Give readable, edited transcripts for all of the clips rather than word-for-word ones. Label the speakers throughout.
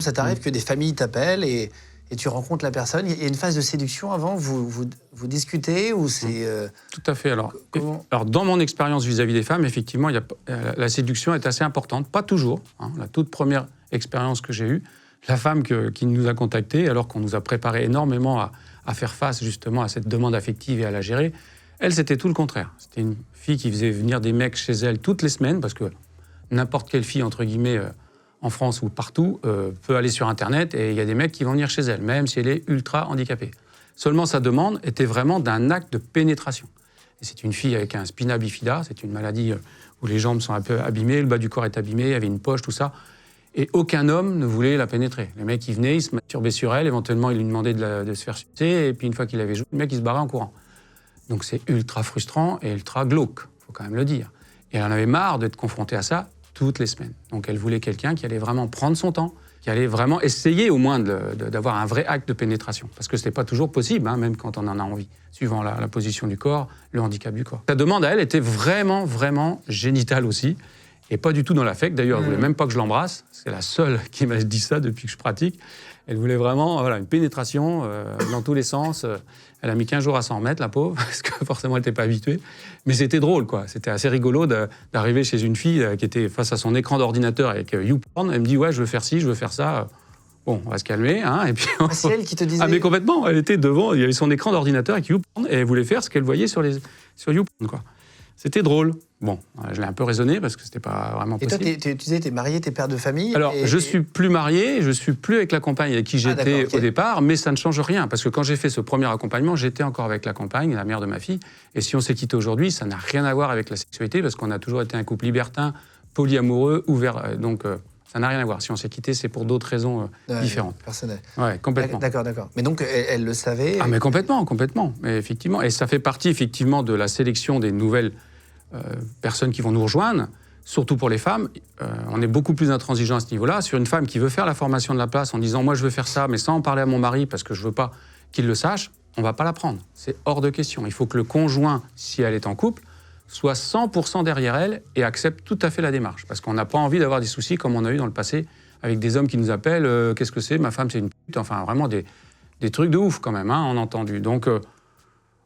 Speaker 1: Ça t'arrive que des familles t'appellent et tu rencontres la personne. Il y a une phase de séduction avant, vous discutez ou c'est...
Speaker 2: Tout à fait. Alors,
Speaker 1: comment...
Speaker 2: dans mon expérience vis-à-vis des femmes, effectivement, la séduction est assez importante. Pas toujours. La toute première expérience que j'ai eue, la femme qui nous a contactés, alors qu'on nous a préparé énormément à faire face justement à cette demande affective et à la gérer, elle, c'était tout le contraire. C'était une fille qui faisait venir des mecs chez elle toutes les semaines, parce que n'importe quelle fille, entre guillemets, en France ou partout, peut aller sur Internet et il y a des mecs qui vont venir chez elle, même si elle est ultra handicapée. Seulement, sa demande était vraiment d'un acte de pénétration. Et c'est une fille avec un spina bifida, c'est une maladie où les jambes sont un peu abîmées, le bas du corps est abîmé, il y avait une poche, tout ça. Et aucun homme ne voulait la pénétrer. Les mecs, ils venaient, ils se masturbaient sur elle, éventuellement, ils lui demandaient de se faire sucer, et puis une fois qu'il avait joué, le mec, il se barrait en courant. Donc c'est ultra frustrant et ultra glauque, il faut quand même le dire. Et elle en avait marre d'être confrontée à ça toutes les semaines. Donc elle voulait quelqu'un qui allait vraiment prendre son temps, qui allait vraiment essayer au moins d'avoir un vrai acte de pénétration. Parce que ce n'était pas toujours possible, même quand on en a envie, suivant la position du corps, le handicap du corps. Sa demande à elle était vraiment, vraiment génitale aussi, et pas du tout dans l'affect. D'ailleurs, elle ne voulait même pas que je l'embrasse. C'est la seule qui m'a dit ça depuis que je pratique. Elle voulait vraiment une pénétration dans tous les sens. Elle a mis 15 jours à s'en remettre, la pauvre, parce que forcément, elle n'était pas habituée. Mais c'était drôle, quoi. C'était assez rigolo d'arriver chez une fille qui était face à son écran d'ordinateur avec YouPorn. Elle me dit « Ouais, je veux faire ci, je veux faire ça. » Bon, on va se calmer. Et puis,
Speaker 1: c'est elle qui te disait...
Speaker 2: Ah, mais complètement. Elle était devant, il y avait son écran d'ordinateur avec YouPorn et elle voulait faire ce qu'elle voyait sur YouPorn, quoi. C'était drôle. Bon, je l'ai un peu raisonné parce que c'était pas vraiment possible.
Speaker 1: Et toi, tu disais, t'es marié, t'es père de famille.
Speaker 2: Alors, je suis plus marié, je suis plus avec la compagne avec qui j'étais au départ, mais ça ne change rien parce que quand j'ai fait ce premier accompagnement, j'étais encore avec la compagne, la mère de ma fille. Et si on s'est quitté aujourd'hui, ça n'a rien à voir avec la sexualité parce qu'on a toujours été un couple libertin, polyamoureux, ouvert. Donc, ça n'a rien à voir. Si on s'est quitté, c'est pour d'autres raisons différentes.
Speaker 1: Personnelles.
Speaker 2: Ouais, complètement.
Speaker 1: D'accord. Mais donc, elle le savait.
Speaker 2: Ah, mais complètement. Mais effectivement, et ça fait partie effectivement de la sélection des nouvelles personnes qui vont nous rejoindre, surtout pour les femmes. On est beaucoup plus intransigeant à ce niveau-là. Sur une femme qui veut faire la formation de la place en disant « moi je veux faire ça, mais sans en parler à mon mari parce que je veux pas qu'il le sache », on va pas la prendre. C'est hors de question. Il faut que le conjoint, si elle est en couple, soit 100% derrière elle et accepte tout à fait la démarche. Parce qu'on n'a pas envie d'avoir des soucis comme on a eu dans le passé avec des hommes qui nous appellent « qu'est-ce que c'est ? Ma femme c'est une pute ». Enfin vraiment des trucs de ouf quand même, on a entendu. Donc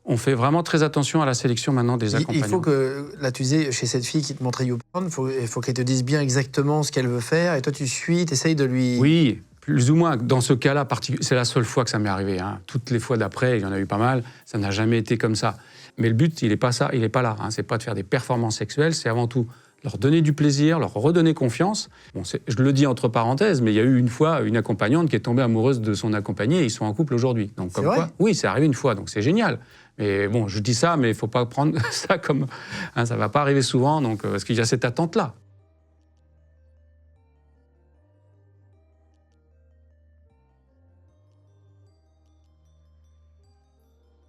Speaker 2: on fait vraiment très attention à la sélection maintenant des accompagnants.
Speaker 1: Il faut que, là tu disais, chez cette fille qui te montrait YouPorn, il faut qu'elle te dise bien exactement ce qu'elle veut faire, et toi tu suis, tu essayes de lui...
Speaker 2: Oui, plus ou moins. Dans ce cas-là, c'est la seule fois que ça m'est arrivé. Toutes les fois d'après, il y en a eu pas mal, ça n'a jamais été comme ça. Mais le but, il n'est pas ça, il n'est pas là. C'est pas de faire des performances sexuelles, c'est avant tout leur donner du plaisir, leur redonner confiance. Bon, je le dis entre parenthèses, mais il y a eu une fois une accompagnante qui est tombée amoureuse de son accompagné et ils sont en couple aujourd'hui. Donc comme quoi, oui, c'est arrivé une fois, donc c'est génial. Mais bon, je dis ça, mais il ne faut pas prendre ça comme... ça ne va pas arriver souvent, donc, parce qu'il y a cette attente-là.